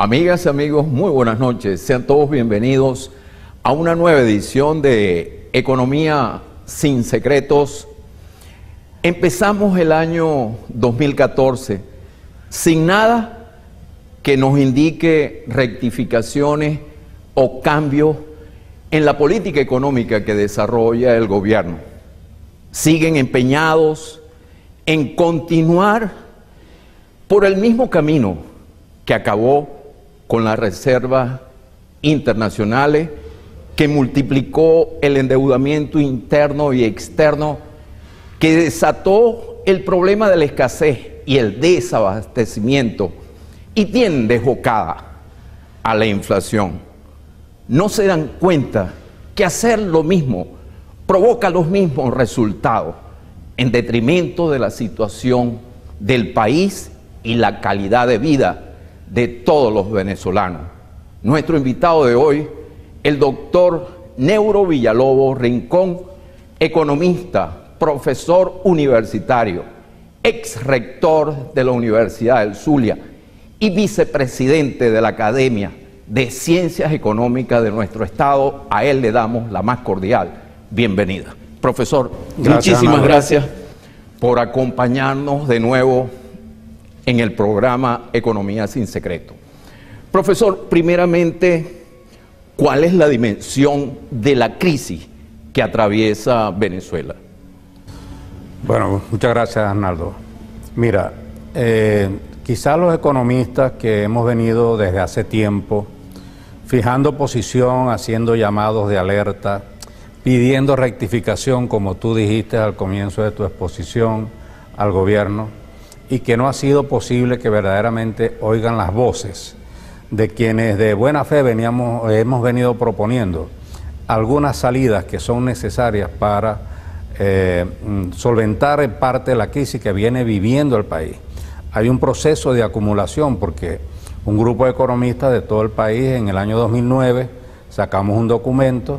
Amigas y amigos, muy buenas noches. Sean todos bienvenidos a una nueva edición de Economía sin Secretos. Empezamos el año 2014 sin nada que nos indique rectificaciones o cambios en la política económica que desarrolla el gobierno. Siguen empeñados en continuar por el mismo camino que acabó con las reservas internacionales, que multiplicó el endeudamiento interno y externo, que desató el problema de la escasez y el desabastecimiento y tienen desbocada a la inflación. No se dan cuenta que hacer lo mismo provoca los mismos resultados en detrimento de la situación del país y la calidad de vida de todos los venezolanos. Nuestro invitado de hoy, el doctor Neuro Villalobos Rincón, economista, profesor universitario, ex rector de la Universidad del Zulia y vicepresidente de la Academia de Ciencias Económicas de nuestro estado. A él le damos la más cordial bienvenida. Profesor, muchísimas gracias por acompañarnos de nuevo en el programa Economía sin Secreto. Profesor, primeramente, ¿cuál es la dimensión de la crisis que atraviesa Venezuela? Bueno, muchas gracias, Arnaldo. Mira, quizás los economistas que hemos venido desde hace tiempo fijando posición, haciendo llamados de alerta, pidiendo rectificación, como tú dijiste al comienzo de tu exposición, al gobierno, y que no ha sido posible que verdaderamente oigan las voces de quienes de buena fe hemos venido proponiendo algunas salidas que son necesarias para solventar en parte la crisis que viene viviendo el país. Hay un proceso de acumulación porque un grupo de economistas de todo el país en el año 2009 sacamos un documento,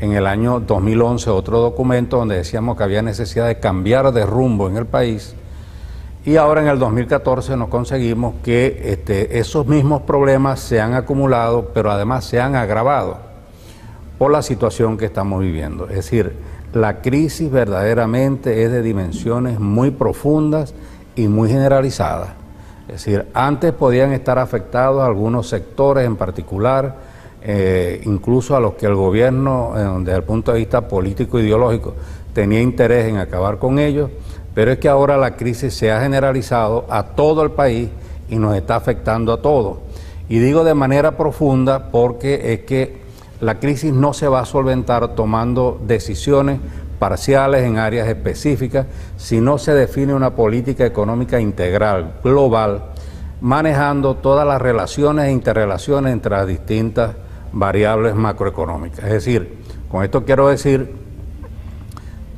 en el año 2011 otro documento donde decíamos que había necesidad de cambiar de rumbo en el país. Y ahora en el 2014 nos conseguimos que esos mismos problemas se han acumulado, pero además se han agravado por la situación que estamos viviendo. Es decir, la crisis verdaderamente es de dimensiones muy profundas y muy generalizadas. Es decir, antes podían estar afectados algunos sectores en particular, incluso a los que el gobierno, desde el punto de vista político e ideológico, tenía interés en acabar con ellos. Pero es que ahora la crisis se ha generalizado a todo el país y nos está afectando a todos. Y digo de manera profunda porque es que la crisis no se va a solventar tomando decisiones parciales en áreas específicas, si no se define una política económica integral, global, manejando todas las relaciones e interrelaciones entre las distintas variables macroeconómicas. Es decir, con esto quiero decir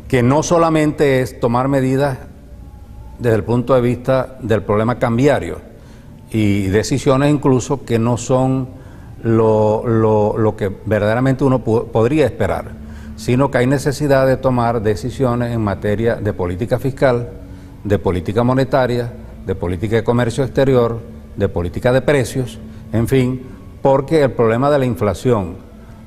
que no solamente es tomar medidas desde el punto de vista del problema cambiario y decisiones incluso que no son lo que verdaderamente uno podría esperar, sino que hay necesidad de tomar decisiones en materia de política fiscal, de política monetaria, de política de comercio exterior, de política de precios, en fin, porque el problema de la inflación,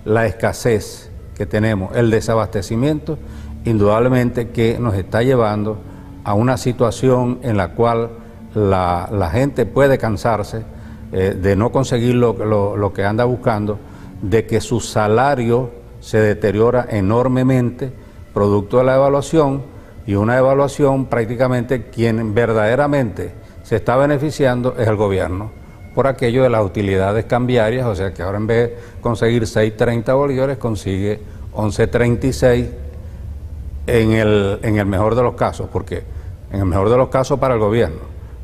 la escasez que tenemos, el desabastecimiento, indudablemente que nos está llevando a una situación en la cual la gente puede cansarse de no conseguir lo que anda buscando, de que su salario se deteriora enormemente producto de la devaluación, y una devaluación prácticamente quien verdaderamente se está beneficiando es el gobierno por aquello de las utilidades cambiarias, o sea que ahora en vez de conseguir 6.30 bolívares consigue 11.36 en el mejor de los casos, porque en el mejor de los casos para el gobierno,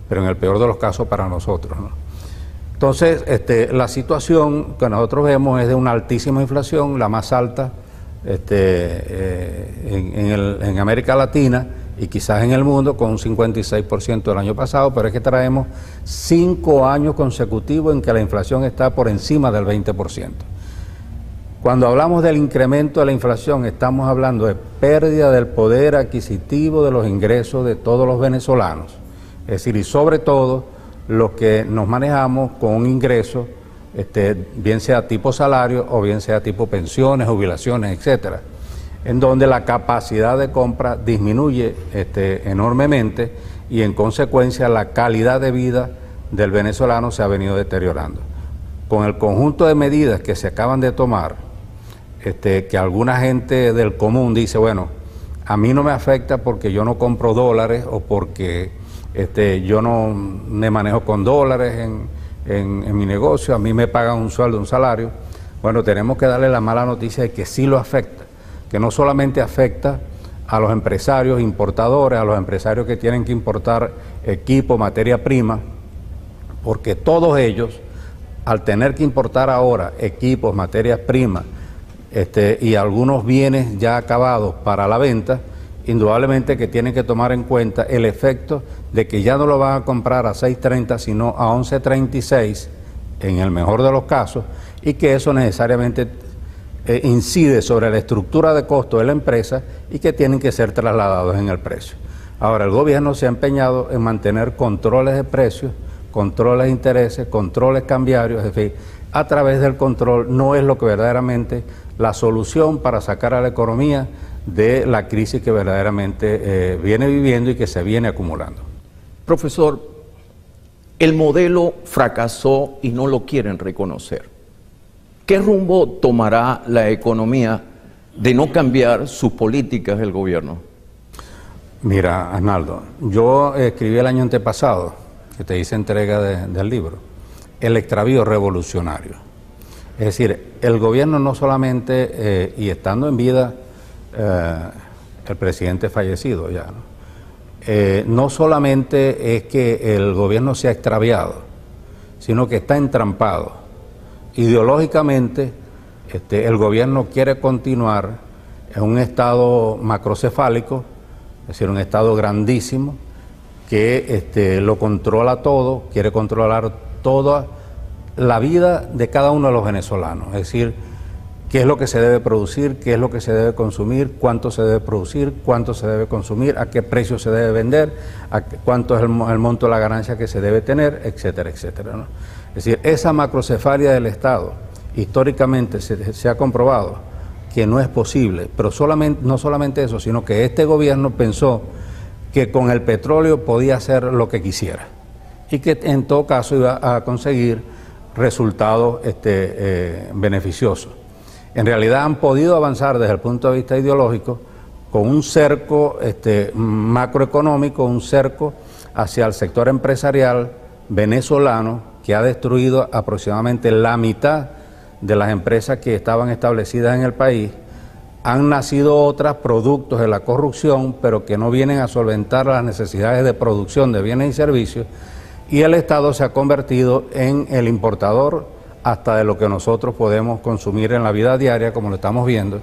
pero en el peor de los casos para nosotros, ¿no? Entonces, la situación que nosotros vemos es de una altísima inflación, la más alta en América Latina y quizás en el mundo, con un 56% el año pasado, pero es que traemos 5 años consecutivos en que la inflación está por encima del 20%. Cuando hablamos del incremento de la inflación, estamos hablando de pérdida del poder adquisitivo de los ingresos de todos los venezolanos. Es decir, y sobre todo los que nos manejamos con un ingreso, bien sea tipo salario o bien sea tipo pensiones, jubilaciones, etcétera, en donde la capacidad de compra disminuye enormemente y en consecuencia la calidad de vida del venezolano se ha venido deteriorando. Con el conjunto de medidas que se acaban de tomar, que alguna gente del común dice, bueno, a mí no me afecta porque yo no compro dólares o porque yo no me manejo con dólares en mi negocio, a mí me pagan un sueldo, un salario. Bueno, tenemos que darle la mala noticia de que sí lo afecta, que no solamente afecta a los empresarios importadores, a los empresarios que tienen que importar equipo, materia prima, porque todos ellos, al tener que importar ahora equipos, materias primas, y algunos bienes ya acabados para la venta, indudablemente que tienen que tomar en cuenta el efecto de que ya no lo van a comprar a 6.30 sino a 11.36 en el mejor de los casos, y que eso necesariamente incide sobre la estructura de costo de la empresa y que tienen que ser trasladados en el precio. Ahora, el gobierno se ha empeñado en mantener controles de precios, controles de intereses, controles cambiarios, es decir, a través del control no es lo que verdaderamente la solución para sacar a la economía de la crisis que verdaderamente viene viviendo y que se viene acumulando. Profesor, el modelo fracasó y no lo quieren reconocer. ¿Qué rumbo tomará la economía de no cambiar sus políticas del gobierno? Mira, Arnaldo, yo escribí el año antepasado, que te hice entrega del libro, El extravío revolucionario. Es decir, el gobierno no solamente, y estando en vida el presidente fallecido ya, no solamente es que el gobierno se ha extraviado, sino que está entrampado. Ideológicamente, el gobierno quiere continuar en un estado macrocefálico, es decir, un estado grandísimo, que lo controla todo, quiere controlar toda la vida de cada uno de los venezolanos, es decir, qué es lo que se debe producir, qué es lo que se debe consumir, cuánto se debe producir, cuánto se debe consumir, a qué precio se debe vender, cuánto es el monto de la ganancia que se debe tener, etcétera, etcétera, ¿no? Es decir, esa macrocefalia del Estado, históricamente se ha comprobado que no es posible, pero no solamente eso, sino que este gobierno pensó que con el petróleo podía hacer lo que quisiera y que en todo caso iba a conseguir resultados beneficiosos. En realidad han podido avanzar desde el punto de vista ideológico con un cerco macroeconómico, un cerco hacia el sector empresarial venezolano que ha destruido aproximadamente la mitad de las empresas que estaban establecidas en el país. Han nacido otras productos de la corrupción, pero que no vienen a solventar las necesidades de producción de bienes y servicios, y el Estado se ha convertido en el importador hasta de lo que nosotros podemos consumir en la vida diaria, como lo estamos viendo,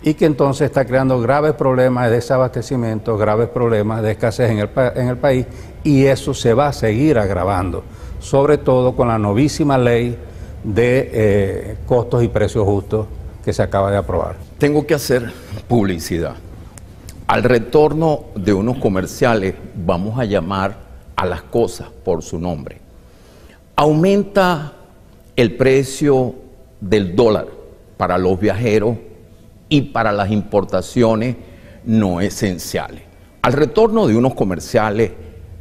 y que entonces está creando graves problemas de desabastecimiento, graves problemas de escasez en el país, y eso se va a seguir agravando, sobre todo con la novísima ley de costos y precios justos que se acaba de aprobar. Tengo que hacer publicidad. Al retorno de unos comerciales vamos a llamar a las cosas por su nombre. Aumenta el precio del dólar para los viajeros y para las importaciones no esenciales. Al retorno de unos comerciales,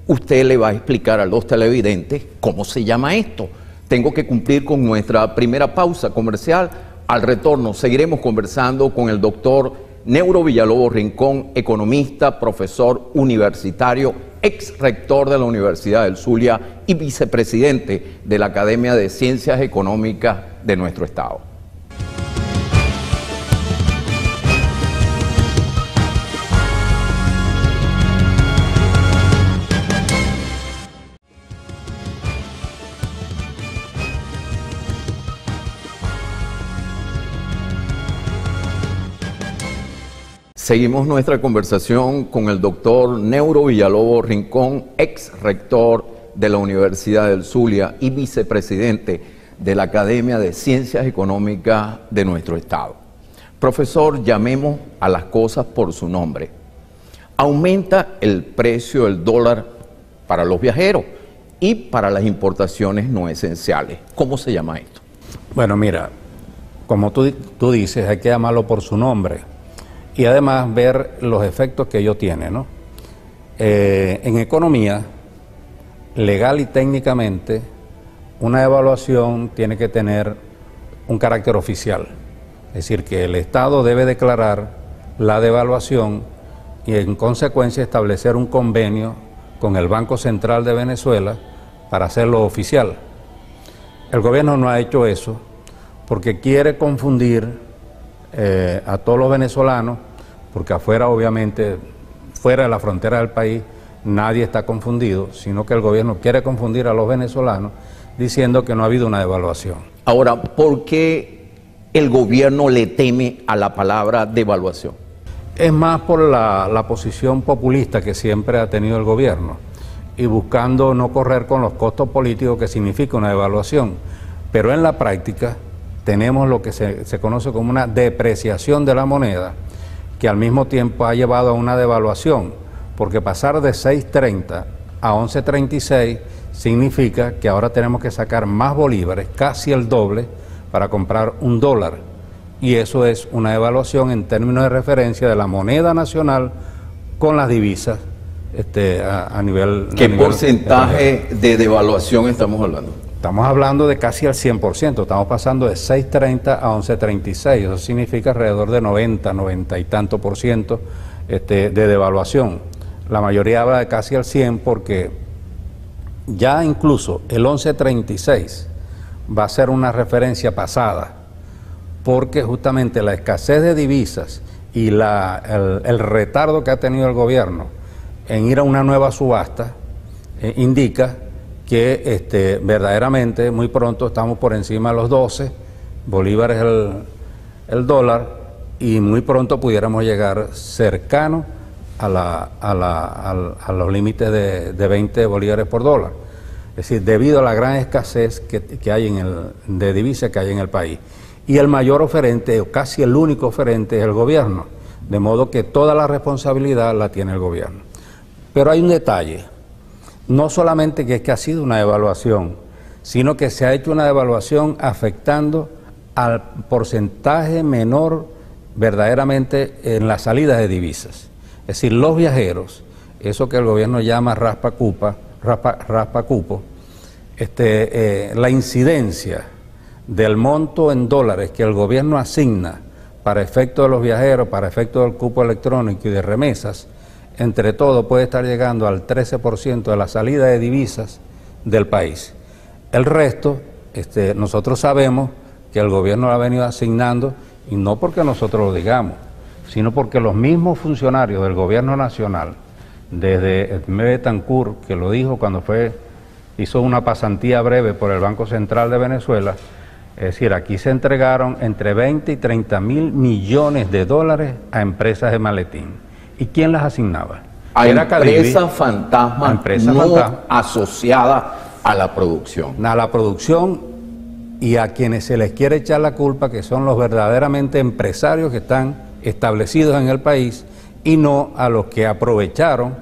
usted le va a explicar a los televidentes cómo se llama esto. Tengo que cumplir con nuestra primera pausa comercial. Al retorno seguiremos conversando con el doctor Neuro Villalobos Rincón, economista, profesor universitario, ex rector de la Universidad del Zulia y vicepresidente de la Academia de Ciencias Económicas de nuestro estado. Seguimos nuestra conversación con el doctor Neuro Villalobos Rincón, ex rector de la Universidad del Zulia y vicepresidente de la Academia de Ciencias Económicas de nuestro estado. Profesor, llamemos a las cosas por su nombre. Aumenta el precio del dólar para los viajeros y para las importaciones no esenciales. ¿Cómo se llama esto? Bueno, mira, como tú dices, hay que llamarlo por su nombre y además ver los efectos que ello tiene, ¿no? En economía, legal y técnicamente, una devaluación tiene que tener un carácter oficial. Es decir, que el Estado debe declarar la devaluación y en consecuencia establecer un convenio con el Banco Central de Venezuela para hacerlo oficial. El gobierno no ha hecho eso porque quiere confundir a todos los venezolanos, porque afuera, obviamente, fuera de la frontera del país, nadie está confundido, sino que el gobierno quiere confundir a los venezolanos diciendo que no ha habido una devaluación. Ahora, ¿por qué el gobierno le teme a la palabra devaluación? Es más por la posición populista que siempre ha tenido el gobierno y buscando no correr con los costos políticos que significa una devaluación. Pero en la práctica tenemos lo que se conoce como una depreciación de la moneda, que al mismo tiempo ha llevado a una devaluación, porque pasar de 6.30 a 11.36 significa que ahora tenemos que sacar más bolívares, casi el doble, para comprar $1. Y eso es una devaluación en términos de referencia de la moneda nacional con las divisas a nivel... ¿Qué porcentaje de devaluación estamos hablando? Estamos hablando de casi el 100%, estamos pasando de 6.30 a 11.36, eso significa alrededor de 90 y tanto por ciento de devaluación. La mayoría habla de casi el 100 porque ya incluso el 11.36 va a ser una referencia pasada, porque justamente la escasez de divisas y el retardo que ha tenido el gobierno en ir a una nueva subasta indica que verdaderamente muy pronto estamos por encima de los 12 bolívares el dólar y muy pronto pudiéramos llegar cercano a los límites de 20 bolívares por dólar. Es decir, debido a la gran escasez que hay de divisas que hay en el país. Y el mayor oferente, o casi el único oferente, es el gobierno. De modo que toda la responsabilidad la tiene el gobierno. Pero hay un detalle. No solamente que es que ha sido una devaluación, sino que se ha hecho una devaluación afectando al porcentaje menor verdaderamente en las salidas de divisas. Es decir, los viajeros, eso que el gobierno llama raspa-cupo, la incidencia del monto en dólares que el gobierno asigna para efecto de los viajeros, para efecto del cupo electrónico y de remesas, entre todo puede estar llegando al 13% de la salida de divisas del país. El resto, nosotros sabemos que el gobierno lo ha venido asignando, y no porque nosotros lo digamos, sino porque los mismos funcionarios del gobierno nacional, desde Edmé Betancourt, que lo dijo cuando hizo una pasantía breve por el Banco Central de Venezuela, es decir, aquí se entregaron entre 20 y 30 mil millones de dólares a empresas de maletín. ¿Y quién las asignaba? A empresas fantasmas no asociadas a la producción. A la producción y a quienes se les quiere echar la culpa, que son los verdaderamente empresarios que están establecidos en el país, y no a los que aprovecharon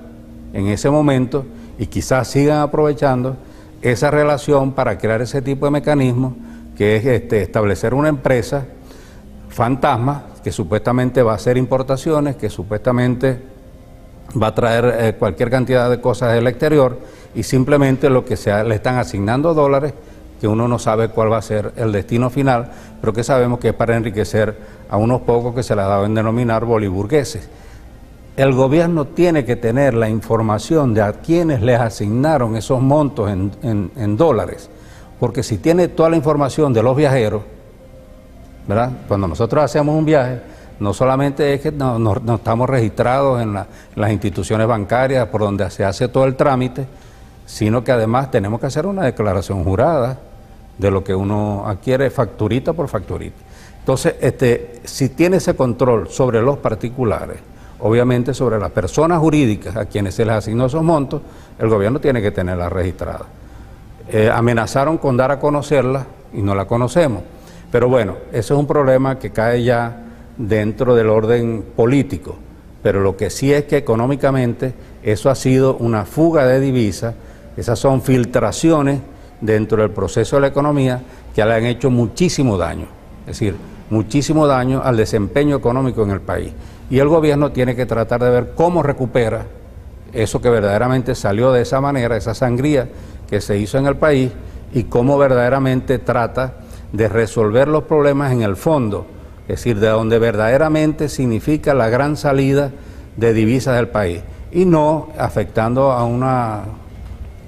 en ese momento y quizás sigan aprovechando esa relación para crear ese tipo de mecanismos, que es establecer una empresa fantasma que supuestamente va a hacer importaciones, que supuestamente va a traer cualquier cantidad de cosas del exterior, y simplemente lo que le están asignando dólares, que uno no sabe cuál va a ser el destino final, pero que sabemos que es para enriquecer a unos pocos que se les ha dado en denominar boliburgueses. El gobierno tiene que tener la información de a quienes les asignaron esos montos en dólares, porque si tiene toda la información de los viajeros, ¿verdad? Cuando nosotros hacemos un viaje, no solamente es que no estamos registrados en las instituciones bancarias por donde se hace todo el trámite, sino que además tenemos que hacer una declaración jurada de lo que uno adquiere facturita por facturita. Entonces, si tiene ese control sobre los particulares, obviamente sobre las personas jurídicas a quienes se les asignó esos montos, el gobierno tiene que tenerlas registradas. Amenazaron con dar a conocerla y no la conocemos. Pero bueno, eso es un problema que cae ya dentro del orden político. Pero lo que sí es que económicamente eso ha sido una fuga de divisas Esas son filtraciones dentro del proceso de la economía que le han hecho muchísimo daño, es decir, muchísimo daño al desempeño económico en el país. Y el gobierno tiene que tratar de ver cómo recupera eso que verdaderamente salió de esa manera, esa sangría que se hizo en el país, y cómo verdaderamente trata de resolver los problemas en el fondo, es decir, de donde verdaderamente significa la gran salida de divisas del país, y no afectando a unos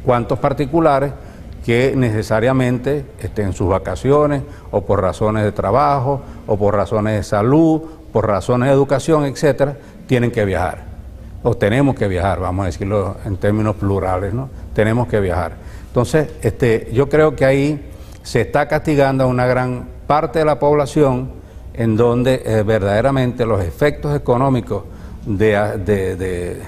cuantos particulares que necesariamente en sus vacaciones, o por razones de trabajo, o por razones de salud, por razones de educación, etcétera, tienen que viajar, o tenemos que viajar, vamos a decirlo en términos plurales, ¿no? Tenemos que viajar. Entonces, yo creo que ahí se está castigando a una gran parte de la población, en donde verdaderamente los efectos económicos de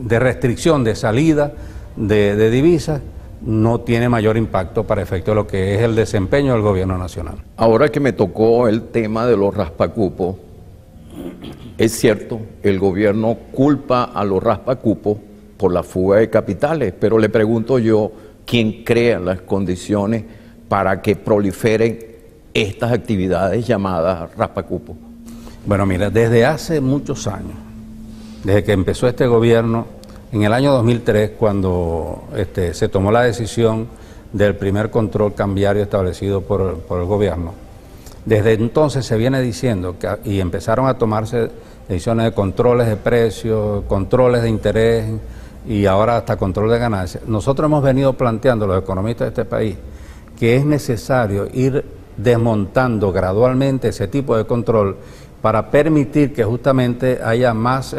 restricción de salida de divisas no tiene mayor impacto para efecto de lo que es el desempeño del gobierno nacional. Ahora que me tocó el tema de los raspacupos, es cierto, el gobierno culpa a los raspacupos por la fuga de capitales, pero le pregunto yo, ¿quién crea las condiciones para que proliferen estas actividades llamadas raspacupos? Bueno, mira, desde hace muchos años, desde que empezó este gobierno, en el año 2003, cuando se tomó la decisión del primer control cambiario establecido por el gobierno, desde entonces se viene diciendo y empezaron a tomarse decisiones de controles de precios, controles de interés y ahora hasta control de ganancias. Nosotros hemos venido planteando, los economistas de este país, que es necesario ir desmontando gradualmente ese tipo de control para permitir que justamente haya más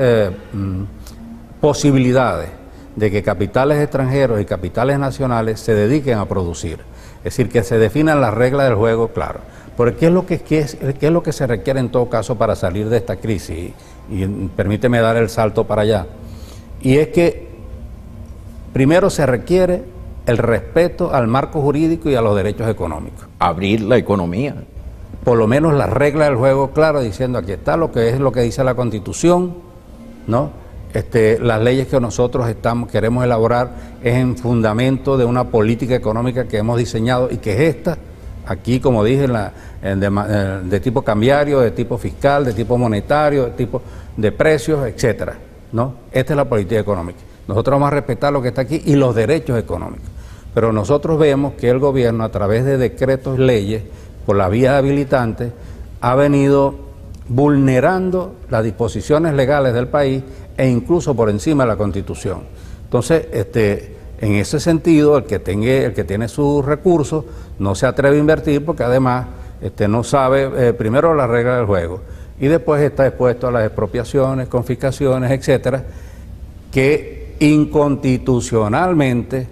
posibilidades de que capitales extranjeros y capitales nacionales se dediquen a producir. Es decir, que se definan las reglas del juego, claro. Porque ¿qué es lo que se requiere en todo caso para salir de esta crisis? Y permíteme dar el salto para allá. Y es que primero se requiere el respeto al marco jurídico y a los derechos económicos. Abrir la economía. Por lo menos las reglas del juego, claro, diciendo aquí está lo que dice la Constitución, ¿no? Las leyes que nosotros queremos elaborar es en fundamento de una política económica que hemos diseñado y que es esta, aquí como dije, de tipo cambiario, de tipo fiscal, de tipo monetario, de tipo de precios, etcétera, ¿no? Esta es la política económica. Nosotros vamos a respetar lo que está aquí y los derechos económicos. Pero nosotros vemos que el gobierno, a través de decretos, leyes, por la vía habilitante, ha venido vulnerando las disposiciones legales del país e incluso por encima de la Constitución. Entonces, en ese sentido, el que tiene sus recursos no se atreve a invertir porque además no sabe primero las reglas del juego y después está expuesto a las expropiaciones, confiscaciones, etcétera, que inconstitucionalmente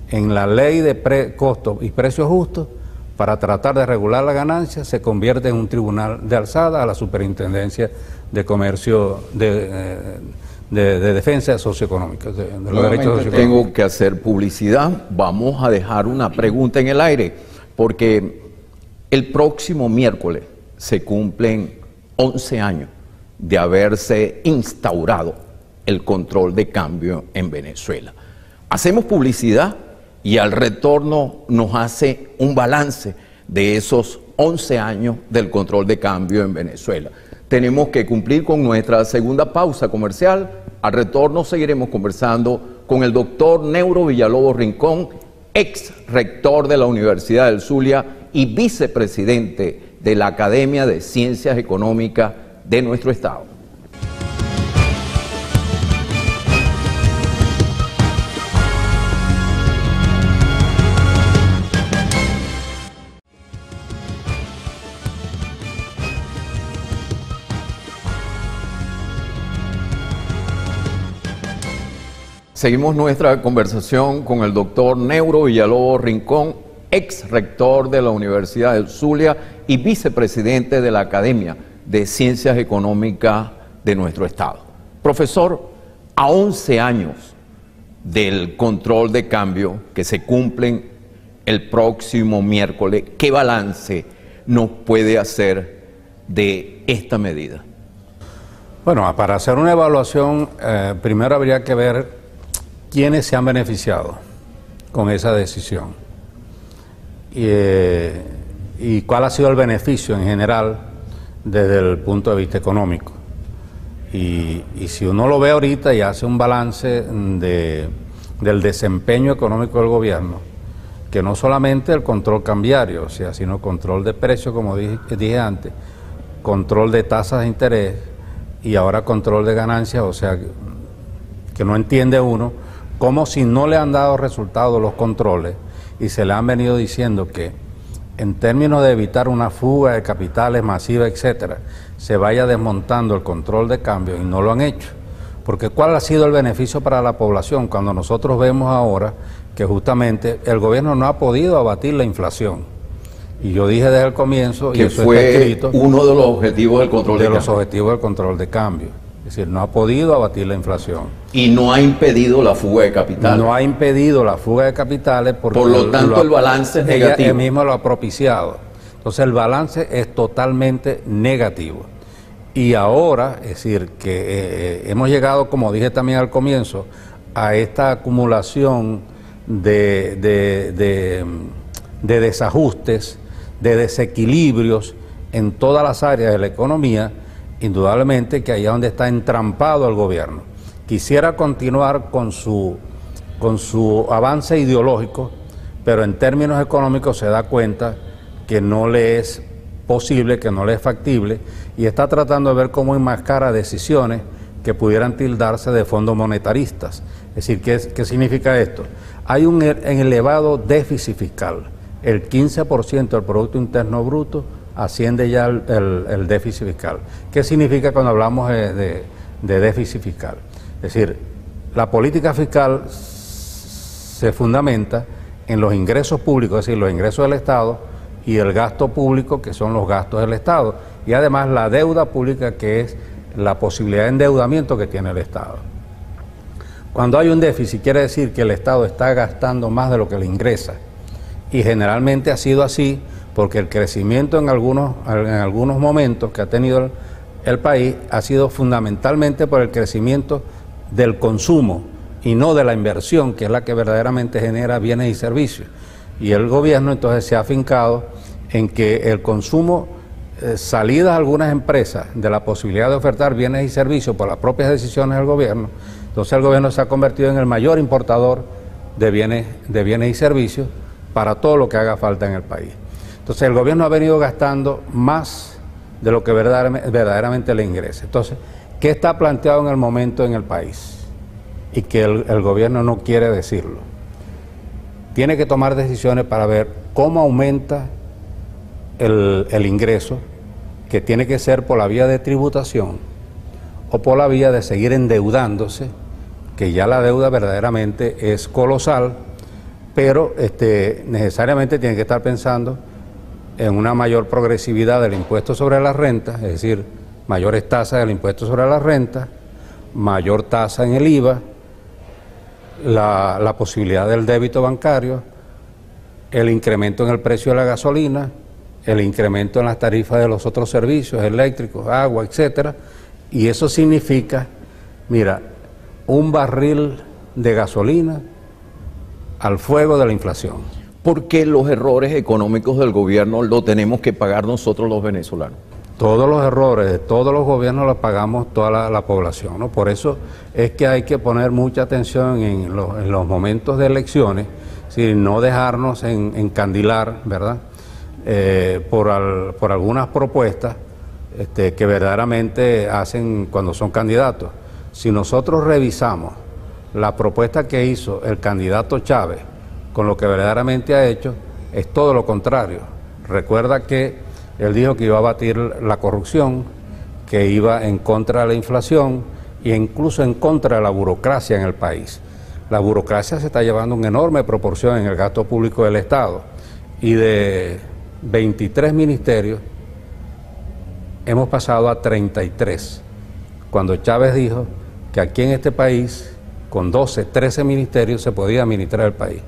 en la ley de costos y precios justos, para tratar de regular la ganancia, se convierte en un tribunal de alzada a la Superintendencia de Comercio de Defensa Socioeconómica, de los derechos socioeconómicos. Tengo que hacer publicidad. Vamos a dejar una pregunta en el aire, porque el próximo miércoles se cumplen 11 años de haberse instaurado el control de cambio en Venezuela. Hacemos publicidad y al retorno nos hace un balance de esos 11 años del control de cambio en Venezuela. Tenemos que cumplir con nuestra segunda pausa comercial. Al retorno seguiremos conversando con el doctor Neuro Villalobos Rincón, ex rector de la Universidad del Zulia y vicepresidente de la Academia de Ciencias Económicas de nuestro estado. Seguimos nuestra conversación con el doctor Neuro Villalobos Rincón, ex rector de la Universidad del Zulia y vicepresidente de la Academia de Ciencias Económicas de nuestro estado. Profesor, a 11 años del control de cambio que se cumplen el próximo miércoles, ¿qué balance nos puede hacer de esta medida? Bueno, para hacer una evaluación, primero habría que ver quiénes se han beneficiado. con esa decisión. ¿Y cuál ha sido el beneficio en general desde el punto de vista económico? Y si uno lo ve ahorita y hace un balance del desempeño económico del gobierno, que no solamente el control cambiario, o sea, sino control de precios, como dije antes, control de tasas de interés y ahora control de ganancias, o sea, que no entiende uno cómo, si no le han dado resultados los controles y se le han venido diciendo que en términos de evitar una fuga de capitales masiva, etcétera, se vaya desmontando el control de cambio, y no lo han hecho. Porque ¿cuál ha sido el beneficio para la población cuando nosotros vemos ahora que justamente el gobierno no ha podido abatir la inflación? Y yo dije desde el comienzo, que y eso fue está escrito, uno de los objetivos del control de cambio. los objetivos del control de cambio. Es decir, no ha podido abatir la inflación. Y no ha impedido la fuga de capital. No ha impedido la fuga de capitales porque por lo tanto el balance es negativo. Ella misma lo ha propiciado. Entonces el balance es totalmente negativo. Y ahora, es decir, que hemos llegado, como dije también al comienzo, a esta acumulación de desajustes, de desequilibrios en todas las áreas de la economía, indudablemente que ahí es donde está entrampado el gobierno. Quisiera continuar con su avance ideológico, pero en términos económicos se da cuenta que no le es posible, que no le es factible, y está tratando de ver cómo enmascara decisiones que pudieran tildarse de fondos monetaristas. Es decir, ¿qué significa esto? Hay un elevado déficit fiscal. El 15% del Producto Interno Bruto asciende ya el déficit fiscal. ¿Qué significa cuando hablamos de déficit fiscal? Es decir, la política fiscal se fundamenta en los ingresos públicos, es decir, los ingresos del Estado, y el gasto público, que son los gastos del Estado, y además la deuda pública, que es la posibilidad de endeudamiento que tiene el Estado. Cuando hay un déficit, quiere decir que el Estado está gastando más de lo que le ingresa, y generalmente ha sido así porque el crecimiento en algunos momentos que ha tenido el país ha sido fundamentalmente por el crecimiento del consumo y no de la inversión, que es la que verdaderamente genera bienes y servicios. Y el gobierno entonces se ha afincado en que el consumo, salidas algunas empresas de la posibilidad de ofertar bienes y servicios por las propias decisiones del gobierno, entonces el gobierno se ha convertido en el mayor importador de bienes y servicios para todo lo que haga falta en el país. Entonces el gobierno ha venido gastando más de lo que verdaderamente le ingresa. Entonces, ¿qué está planteado en el momento en el país? Y que el gobierno no quiere decirlo. Tiene que tomar decisiones para ver cómo aumenta el ingreso, que tiene que ser por la vía de tributación o por la vía de seguir endeudándose, que ya la deuda verdaderamente es colosal, pero necesariamente tiene que estar pensando en una mayor progresividad del impuesto sobre las rentas, es decir, mayores tasas del impuesto sobre las rentas, mayor tasa en el IVA, la posibilidad del débito bancario, el incremento en el precio de la gasolina, el incremento en las tarifas de los otros servicios eléctricos, agua, etcétera, y eso significa, mira, un barril de gasolina al fuego de la inflación. Porque los errores económicos del gobierno lo tenemos que pagar nosotros los venezolanos. Todos los errores de todos los gobiernos los pagamos toda la población, ¿no? Por eso es que hay que poner mucha atención en los momentos de elecciones, no dejarnos encandilar, ¿verdad? Por algunas propuestas que verdaderamente hacen cuando son candidatos. Si nosotros revisamos la propuesta que hizo el candidato Chávez con lo que verdaderamente ha hecho, es todo lo contrario. Recuerda que él dijo que iba a abatir la corrupción, que iba en contra de la inflación e incluso en contra de la burocracia en el país. La burocracia se está llevando una enorme proporción en el gasto público del Estado, y de 23 ministerios hemos pasado a 33, cuando Chávez dijo que aquí en este país con 12, 13 ministerios se podía administrar el país.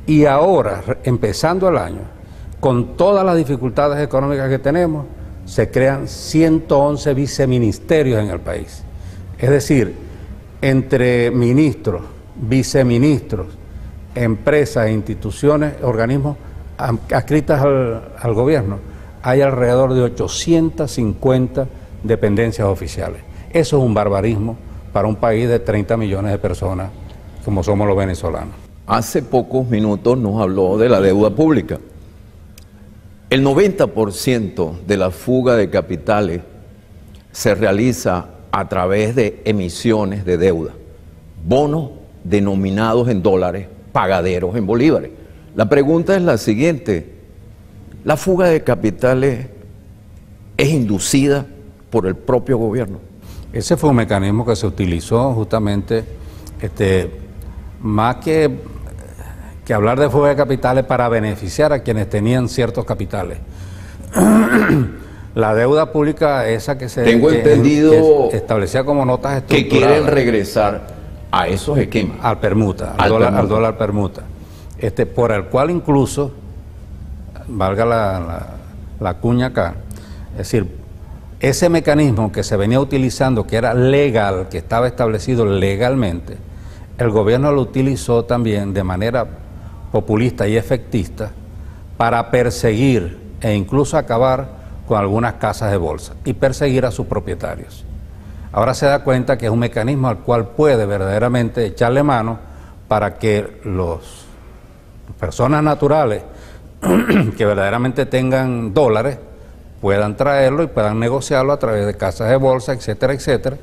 Y ahora, empezando el año, con todas las dificultades económicas que tenemos, se crean 111 viceministerios en el país. Es decir, entre ministros, viceministros empresas, instituciones, organismos adscritas al gobierno, hay alrededor de 850 dependencias oficiales. Eso es un barbarismo para un país de 30 millones de personas como somos los venezolanos. Hace pocos minutos nos habló de la deuda pública. El 90% de la fuga de capitales se realiza a través de emisiones de deuda, bonos denominados en dólares, pagaderos en bolívares. La pregunta es la siguiente: ¿la fuga de capitales es inducida por el propio gobierno? Ese fue un mecanismo que se utilizó justamente, más que hablar de fuga de capitales para beneficiar a quienes tenían ciertos capitales. La deuda pública, esa que se establecía como notas estructuradas, que quieren regresar a esos esquemas. Al permuta, al dólar permuta. Por el cual incluso, valga la cuña acá, es decir, ese mecanismo que se venía utilizando, que era legal, que estaba establecido legalmente, el gobierno lo utilizó también de manera populista y efectista para perseguir e incluso acabar con algunas casas de bolsa y perseguir a sus propietarios. Ahora se da cuenta que es un mecanismo al cual puede verdaderamente echarle mano para que las personas naturales que verdaderamente tengan dólares puedan traerlo y puedan negociarlo a través de casas de bolsa, etcétera, etcétera.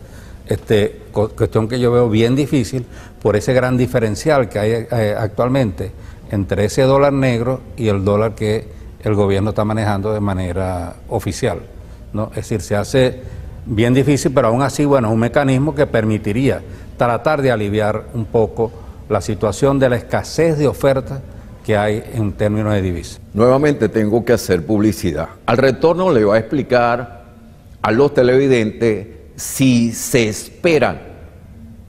Cuestión que yo veo bien difícil por ese gran diferencial que hay actualmente entre ese dólar negro y el dólar que el gobierno está manejando de manera oficial, ¿no? Es decir, se hace bien difícil, pero aún así, bueno, es un mecanismo que permitiría tratar de aliviar un poco la situación de la escasez de oferta que hay en términos de divisas. Nuevamente tengo que hacer publicidad. Al retorno le voy a explicar a los televidentes si se esperan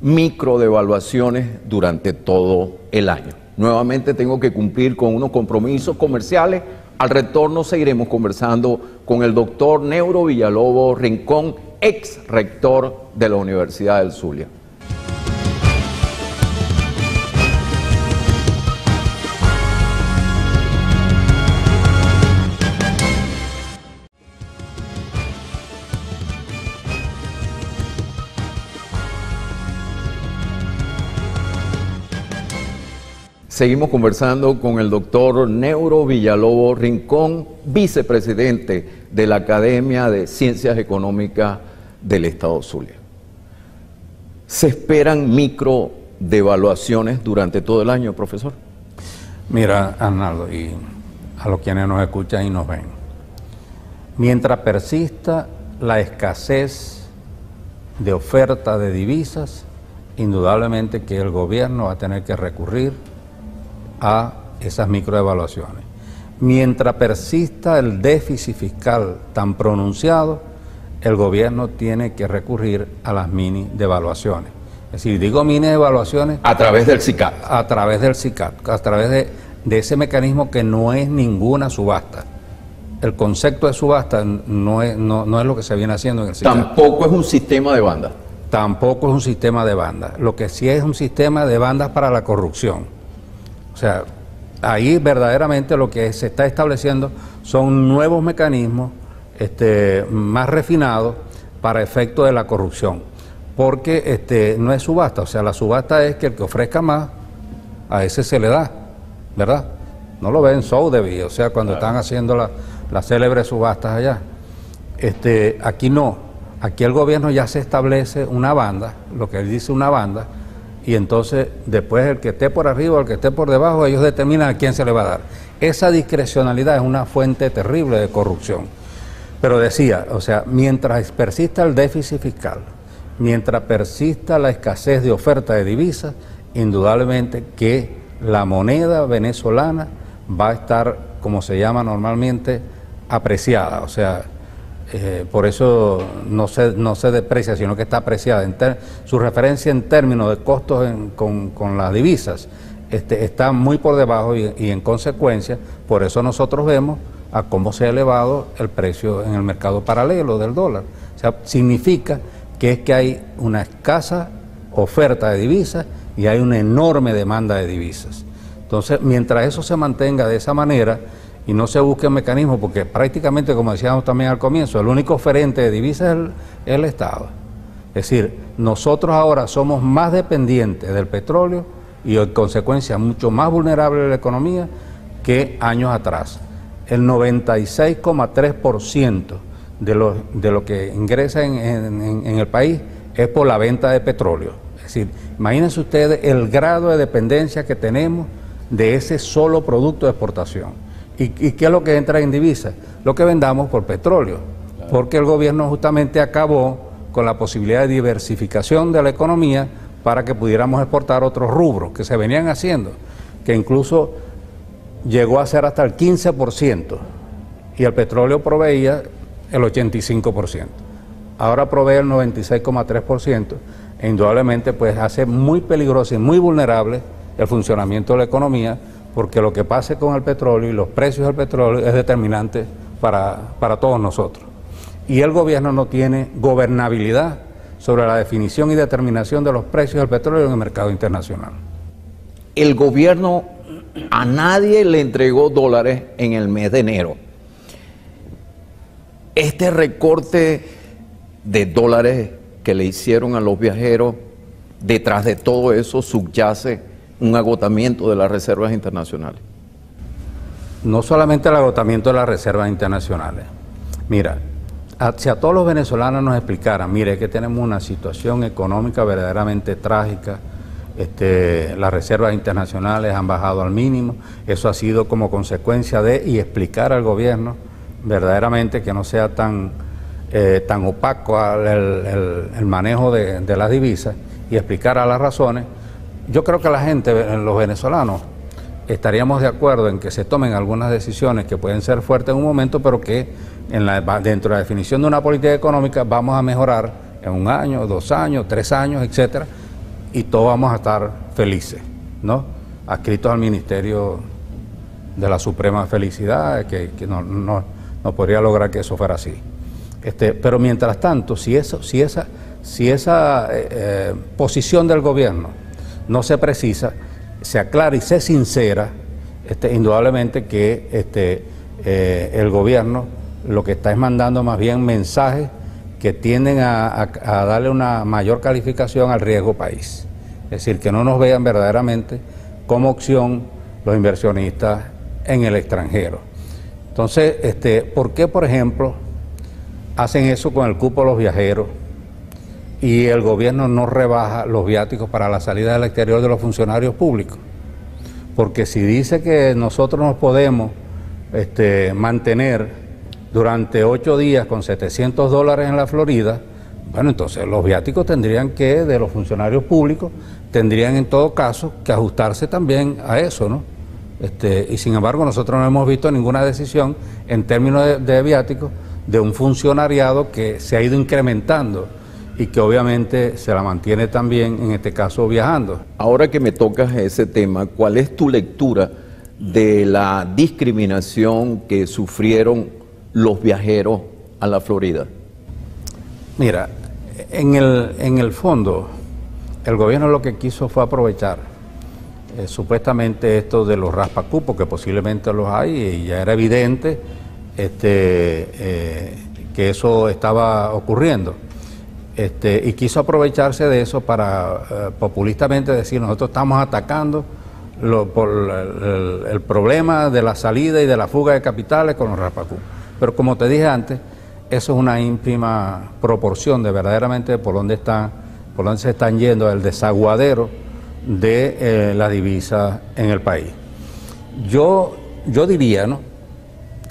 microdevaluaciones durante todo el año. Nuevamente tengo que cumplir con unos compromisos comerciales. Al retorno seguiremos conversando con el doctor Neuro Villalobos Rincón, ex rector de la Universidad del Zulia. Seguimos conversando con el doctor Neuro Villalobos Rincón, vicepresidente de la Academia de Ciencias Económicas del Estado Zulia. ¿Se esperan microdevaluaciones durante todo el año, profesor? Mira, Arnaldo, y a los quienes nos escuchan y nos ven, mientras persista la escasez de oferta de divisas, indudablemente que el gobierno va a tener que recurrir a esas microdevaluaciones. Mientras persista el déficit fiscal tan pronunciado, el gobierno tiene que recurrir a las mini devaluaciones. Es decir, digo mini devaluaciones a través del SICAD. A través del SICAD, a través de ese mecanismo que no es ninguna subasta. El concepto de subasta no es lo que se viene haciendo en el SICAD. Tampoco es un sistema de bandas. Tampoco es un sistema de bandas. Lo que sí es un sistema de bandas para la corrupción. O sea, ahí verdaderamente lo que se está estableciendo son nuevos mecanismos más refinados para efecto de la corrupción, porque no es subasta, o sea, la subasta es que el que ofrezca más, a ese se le da, ¿verdad? No lo ven en Sotheby's, o sea, cuando están haciendo las célebres subastas allá. Aquí no, aquí el gobierno ya se establece una banda, lo que él dice una banda, y entonces después el que esté por arriba o el que esté por debajo, ellos determinan a quién se le va a dar. Esa discrecionalidad es una fuente terrible de corrupción. Pero decía, o sea, mientras persista el déficit fiscal, mientras persista la escasez de oferta de divisas, indudablemente que la moneda venezolana va a estar, como se llama normalmente, apreciada, o sea, por eso no se deprecia, sino que está apreciada. Su referencia en términos de costos con las divisas está muy por debajo y en consecuencia, por eso nosotros vemos a cómo se ha elevado el precio en el mercado paralelo del dólar. O sea, significa que hay una escasa oferta de divisas y hay una enorme demanda de divisas. Entonces, mientras eso se mantenga de esa manera y no se busque un mecanismo, porque prácticamente, como decíamos también al comienzo, el único oferente de divisas es el Estado. Es decir, nosotros ahora somos más dependientes del petróleo y en consecuencia mucho más vulnerables a la economía que años atrás. El 96,3% de lo que ingresa en el país es por la venta de petróleo. Es decir, imagínense ustedes el grado de dependencia que tenemos de ese solo producto de exportación. ¿Y qué es lo que entra en divisas? Lo que vendamos por petróleo, claro, porque el gobierno justamente acabó con la posibilidad de diversificación de la economía para que pudiéramos exportar otros rubros que se venían haciendo, que incluso llegó a ser hasta el 15% y el petróleo proveía el 85%. Ahora provee el 96,3% e indudablemente pues hace muy peligroso y muy vulnerable el funcionamiento de la economía, porque lo que pase con el petróleo y los precios del petróleo es determinante para todos nosotros. Y el gobierno no tiene gobernabilidad sobre la definición y determinación de los precios del petróleo en el mercado internacional. El gobierno a nadie le entregó dólares en el mes de enero. Este recorte de dólares que le hicieron a los viajeros, detrás de todo eso subyace un agotamiento de las reservas internacionales. No solamente el agotamiento de las reservas internacionales. Mira, si a todos los venezolanos nos explicaran, mire que tenemos una situación económica verdaderamente trágica, las reservas internacionales han bajado al mínimo, eso ha sido como consecuencia de, y explicar al gobierno verdaderamente que no sea tan opaco el manejo de las divisas y explicar a las razones. Yo creo que la gente, los venezolanos, estaríamos de acuerdo en que se tomen algunas decisiones que pueden ser fuertes en un momento, pero que dentro de la definición de una política económica vamos a mejorar en 1 año, 2 años, 3 años, etcétera, y todos vamos a estar felices, ¿no? Adscritos al Ministerio de la Suprema Felicidad, que no podría lograr que eso fuera así. Pero mientras tanto, si esa posición del gobierno no se precisa, se aclara y se sincera, indudablemente que el gobierno lo que está es mandando más bien mensajes que tienden a darle una mayor calificación al riesgo país. Es decir, que no nos vean verdaderamente como opción los inversionistas en el extranjero. Entonces, ¿por qué, por ejemplo, hacen eso con el cupo de los viajeros y el gobierno no rebaja los viáticos para la salida del exterior de los funcionarios públicos? Porque si dice que nosotros nos podemos mantener durante 8 días con $700 en la Florida, bueno, entonces los viáticos tendrían que, de los funcionarios públicos, tendrían en todo caso que ajustarse también a eso, ¿no? Y sin embargo nosotros no hemos visto ninguna decisión en términos de viáticos de un funcionariado que se ha ido incrementando y que obviamente se la mantiene también, en este caso, viajando. Ahora que me tocas ese tema, ¿cuál es tu lectura de la discriminación que sufrieron los viajeros a la Florida? Mira, en el fondo, el gobierno lo que quiso fue aprovechar supuestamente esto de los raspacupos, que posiblemente los hay, y ya era evidente que eso estaba ocurriendo. Y quiso aprovecharse de eso para populistamente decir: nosotros estamos atacando por el problema de la salida y de la fuga de capitales con los raspacupos. Pero como te dije antes, eso es una ínfima proporción de verdaderamente por dónde se están yendo el desaguadero de la divisa en el país. Yo diría, ¿no?,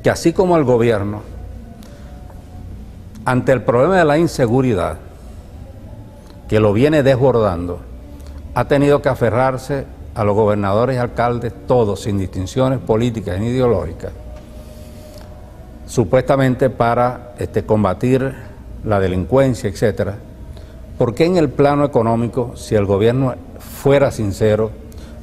que así como el gobierno, ante el problema de la inseguridad, que lo viene desbordando, ha tenido que aferrarse a los gobernadores y alcaldes, todos, sin distinciones políticas ni ideológicas, supuestamente para combatir la delincuencia, etcétera. ¿Por qué en el plano económico, si el gobierno fuera sincero,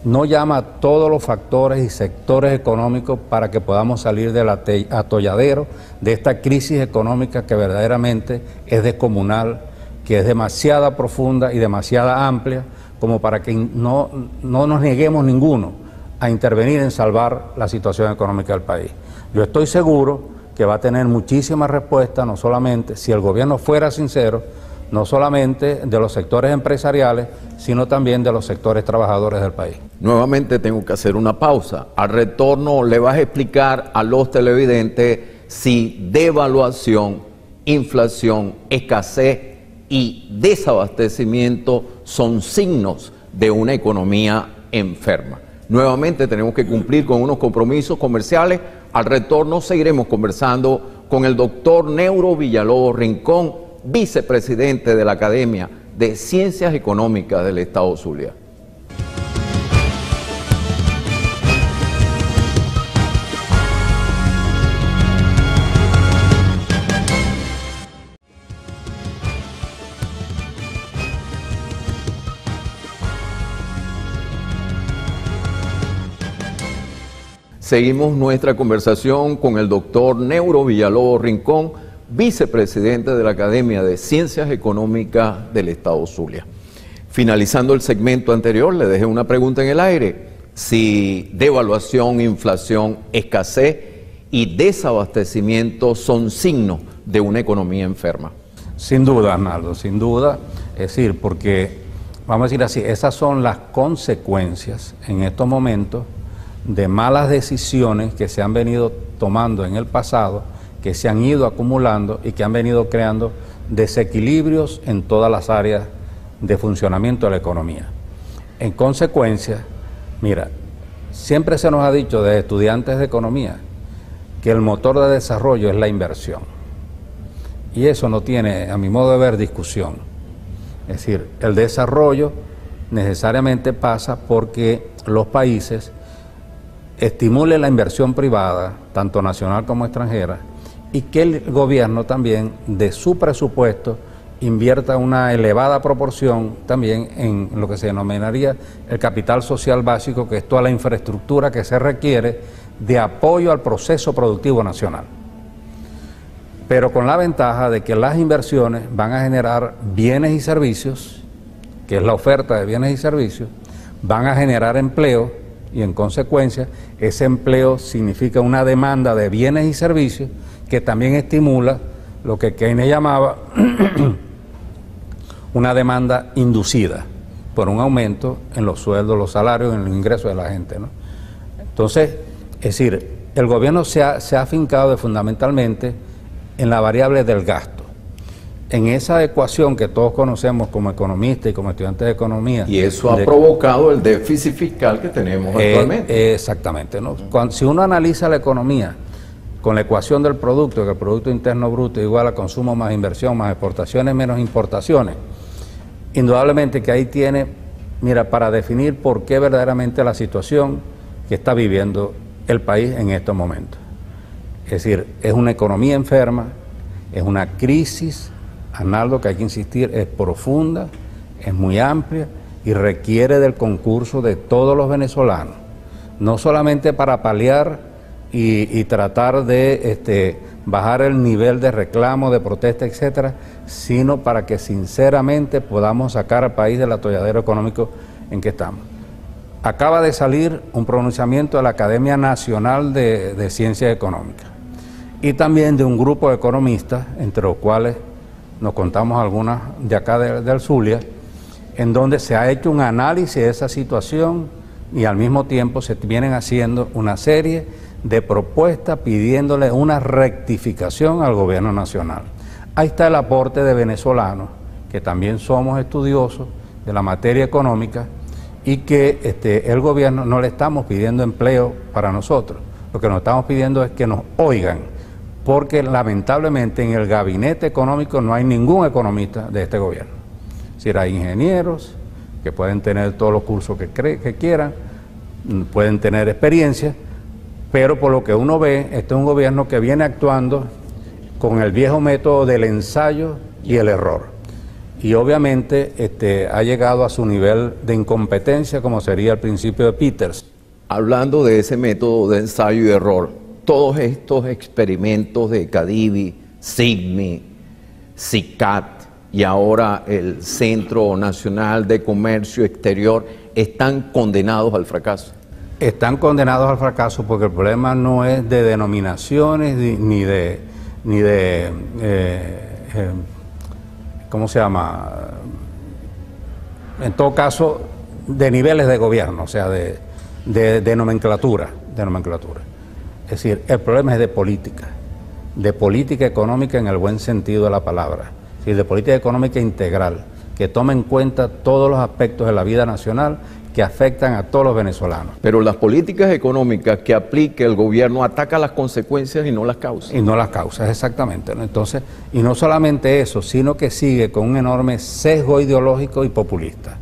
no llama a todos los factores y sectores económicos para que podamos salir del atolladero de esta crisis económica que verdaderamente es descomunal, que es demasiada profunda y demasiada amplia como para que no nos neguemos ninguno a intervenir en salvar la situación económica del país. Yo estoy seguro que va a tener muchísimas respuestas, no solamente, si el gobierno fuera sincero, no solamente de los sectores empresariales, sino también de los sectores trabajadores del país. Nuevamente tengo que hacer una pausa. Al retorno le vas a explicar a los televidentes si devaluación, inflación, escasez y desabastecimiento son signos de una economía enferma. Nuevamente tenemos que cumplir con unos compromisos comerciales. Al retorno seguiremos conversando con el doctor Neuro Villalobos Rincón, vicepresidente de la Academia de Ciencias Económicas del Estado Zulia. Seguimos nuestra conversación con el doctor Neuro Villalobos Rincón, vicepresidente de la Academia de Ciencias Económicas del Estado Zulia. Finalizando el segmento anterior, le dejé una pregunta en el aire: si devaluación, inflación, escasez y desabastecimiento son signos de una economía enferma. Sin duda, Arnaldo, sin duda. Es decir, porque, vamos a decir así, esas son las consecuencias en estos momentos de malas decisiones que se han venido tomando en el pasado, que se han ido acumulando y que han venido creando desequilibrios en todas las áreas de funcionamiento de la economía. En consecuencia, mira, siempre se nos ha dicho de estudiantes de economía que el motor de desarrollo es la inversión. Y eso no tiene, a mi modo de ver, discusión. Es decir, el desarrollo necesariamente pasa porque los países estimulen la inversión privada, tanto nacional como extranjera, y que el gobierno también de su presupuesto invierta una elevada proporción también en lo que se denominaría el capital social básico, que es toda la infraestructura que se requiere de apoyo al proceso productivo nacional. Pero con la ventaja de que las inversiones van a generar bienes y servicios, que es la oferta de bienes y servicios, van a generar empleo, y en consecuencia ese empleo significa una demanda de bienes y servicios que también estimula lo que Keynes llamaba una demanda inducida por un aumento en los sueldos, los salarios, en los ingresos de la gente, ¿no? Entonces, es decir, el gobierno se ha afincado fundamentalmente en la variable del gasto. En esa ecuación que todos conocemos como economistas y como estudiantes de economía. Y eso ha provocado el déficit fiscal que tenemos actualmente. Exactamente, ¿no? Si uno analiza la economía con la ecuación del producto, que el Producto Interno Bruto es igual a consumo más inversión, más exportaciones menos importaciones, indudablemente que ahí tiene, mira, para definir por qué verdaderamente la situación que está viviendo el país en estos momentos. Es decir, es una economía enferma, es una crisis, Arnaldo, que hay que insistir, es profunda, es muy amplia y requiere del concurso de todos los venezolanos, no solamente para paliar y tratar de bajar el nivel de reclamo, de protesta, etcétera, sino para que sinceramente podamos sacar al país del atolladero económico en que estamos. Acaba de salir un pronunciamiento de la Academia Nacional de Ciencias Económicas y también de un grupo de economistas, entre los cuales nos contamos algunas de acá del Zulia, en donde se ha hecho un análisis de esa situación y al mismo tiempo se vienen haciendo una serie de propuestas pidiéndole una rectificación al gobierno nacional. Ahí está el aporte de venezolanos, que también somos estudiosos de la materia económica y que el gobierno no le estamos pidiendo empleo para nosotros, lo que nos estamos pidiendo es que nos oigan, porque lamentablemente en el gabinete económico no hay ningún economista de este gobierno. Es decir, hay ingenieros que pueden tener todos los cursos que quieran, pueden tener experiencia, pero por lo que uno ve, este es un gobierno que viene actuando con el viejo método del ensayo y el error. Y obviamente ha llegado a su nivel de incompetencia, como sería el principio de Peters. Hablando de ese método de ensayo y error, todos estos experimentos de CADIVI, SIGMI, CICAT y ahora el Centro Nacional de Comercio Exterior están condenados al fracaso. Están condenados al fracaso porque el problema no es de denominaciones ni de ¿cómo se llama? En todo caso, de niveles de gobierno, o sea, de nomenclatura, Es decir, el problema es de política económica en el buen sentido de la palabra, es decir, de política económica integral, que tome en cuenta todos los aspectos de la vida nacional que afectan a todos los venezolanos. Pero las políticas económicas que aplique el gobierno atacan las consecuencias y no las causas. Y no las causas, exactamente, ¿no? Entonces, y no solamente eso, sino que sigue con un enorme sesgo ideológico y populista.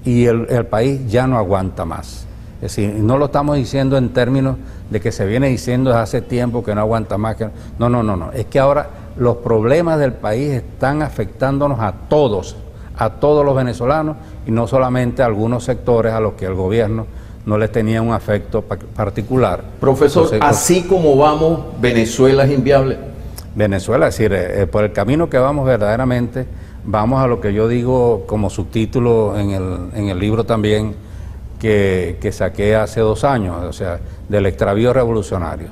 Y el país ya no aguanta más. Es decir, no lo estamos diciendo en términos de que se viene diciendo desde hace tiempo que no aguanta más. No. Es que ahora los problemas del país están afectándonos a todos los venezolanos y no solamente a algunos sectores a los que el gobierno no les tenía un afecto particular. Profesor, así como vamos, ¿Venezuela es inviable? Venezuela, es decir, por el camino que vamos verdaderamente, vamos a lo que yo digo como subtítulo en el libro también que saqué hace 2 años, o sea, del extravío revolucionario.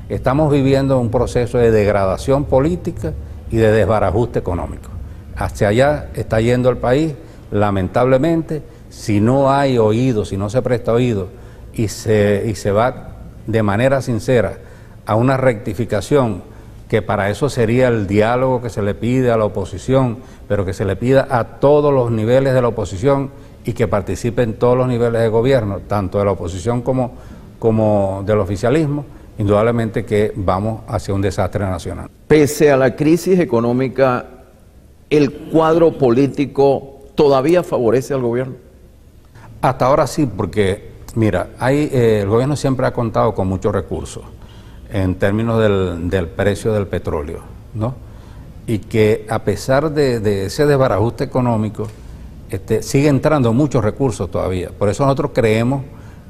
Estamos viviendo un proceso de degradación política y de desbarajuste económico. Hacia allá está yendo el país, lamentablemente, si no hay oído, si no se presta oído y se va de manera sincera a una rectificación, que para eso sería el diálogo que se le pide a la oposición, pero que se le pida a todos los niveles de la oposición y que participen todos los niveles de gobierno, tanto de la oposición como del oficialismo, indudablemente que vamos hacia un desastre nacional. Pese a la crisis económica, ¿el cuadro político todavía favorece al gobierno? Hasta ahora sí, porque, mira, el gobierno siempre ha contado con muchos recursos en términos del precio del petróleo, ¿no? Y que a pesar de ese desbarajuste económico, sigue entrando muchos recursos todavía. Por eso nosotros creemos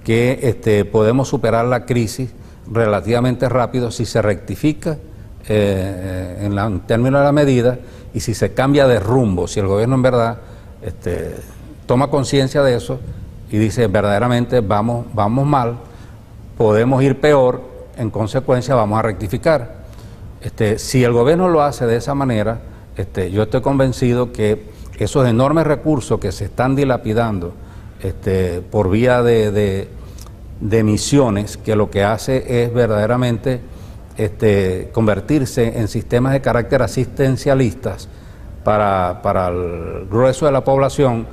que podemos superar la crisis relativamente rápido si se rectifica en términos de la medida y si se cambia de rumbo, si el gobierno en verdad toma conciencia de eso y dice verdaderamente vamos mal, podemos ir peor, en consecuencia vamos a rectificar. Si el gobierno lo hace de esa manera, yo estoy convencido que esos enormes recursos que se están dilapidando por vía de emisiones, que lo que hace es verdaderamente convertirse en sistemas de carácter asistencialistas para el grueso de la población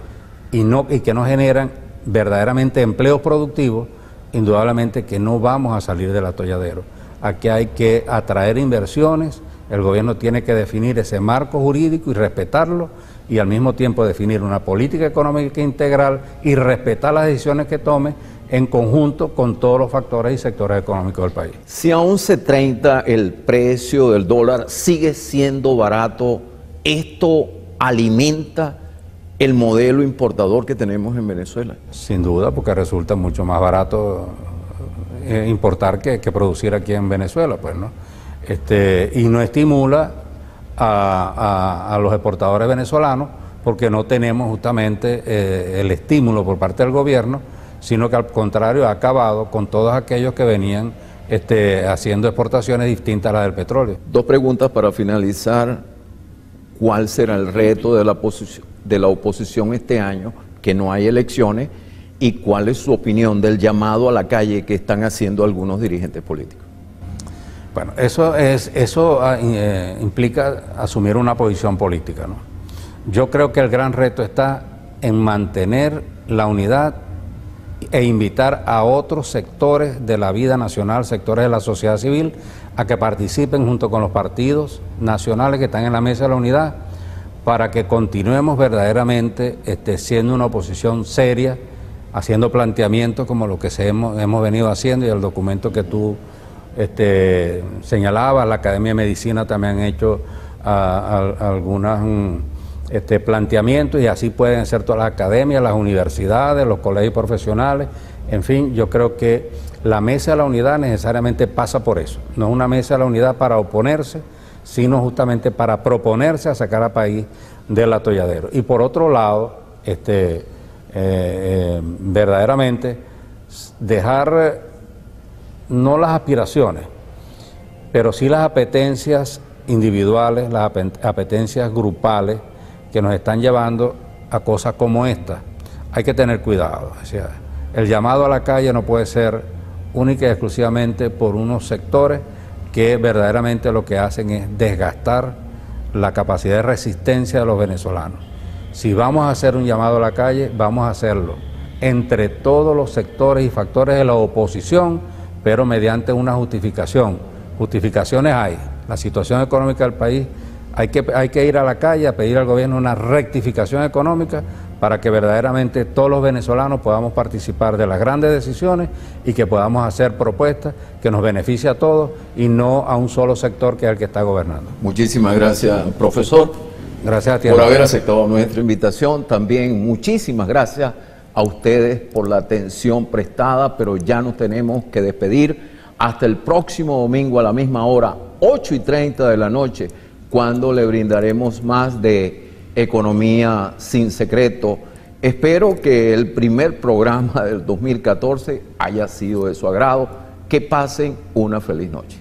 y que no generan verdaderamente empleos productivos, indudablemente que no vamos a salir del atolladero. Aquí hay que atraer inversiones, el gobierno tiene que definir ese marco jurídico y respetarlo, y al mismo tiempo definir una política económica integral y respetar las decisiones que tome en conjunto con todos los factores y sectores económicos del país. Si a 11.30 el precio del dólar sigue siendo barato, ¿esto alimenta el modelo importador que tenemos en Venezuela? Sin duda, porque resulta mucho más barato importar que producir aquí en Venezuela, pues, ¿no? Y no estimula a los exportadores venezolanos porque no tenemos justamente el estímulo por parte del gobierno, sino que al contrario ha acabado con todos aquellos que venían haciendo exportaciones distintas a las del petróleo. 2 preguntas para finalizar. ¿Cuál será el reto de la oposición este año, que no hay elecciones? ¿Y cuál es su opinión del llamado a la calle que están haciendo algunos dirigentes políticos? Bueno, eso implica asumir una posición política, ¿no? Yo creo que el gran reto está en mantener la unidad e invitar a otros sectores de la vida nacional, sectores de la sociedad civil, a que participen junto con los partidos nacionales que están en la mesa de la unidad, para que continuemos verdaderamente siendo una oposición seria, haciendo planteamientos como lo que hemos venido haciendo, y el documento que tú señalabas, la Academia de Medicina también han hecho algunos planteamientos, y así pueden ser todas las academias, las universidades, los colegios profesionales. En fin, yo creo que la mesa de la unidad necesariamente pasa por eso. No es una mesa de la unidad para oponerse, sino justamente para proponerse a sacar al país del atolladero. Y por otro lado, verdaderamente dejar no las aspiraciones, pero sí las apetencias individuales, las apetencias grupales que nos están llevando a cosas como esta. Hay que tener cuidado. O sea, el llamado a la calle no puede ser única y exclusivamente por unos sectores que verdaderamente lo que hacen es desgastar la capacidad de resistencia de los venezolanos. Si vamos a hacer un llamado a la calle, vamos a hacerlo entre todos los sectores y factores de la oposición, pero mediante una justificación. Justificaciones hay. La situación económica del país, hay que ir a la calle a pedir al gobierno una rectificación económica para que verdaderamente todos los venezolanos podamos participar de las grandes decisiones y que podamos hacer propuestas que nos beneficien a todos y no a un solo sector que es el que está gobernando. Muchísimas gracias, profesor. Gracias a ti, por haber aceptado nuestra invitación. También muchísimas gracias a ustedes por la atención prestada, pero ya nos tenemos que despedir hasta el próximo domingo a la misma hora, 8:30 de la noche, cuando le brindaremos más de Economía sin Secreto. Espero que el primer programa del 2014 haya sido de su agrado. Que pasen una feliz noche.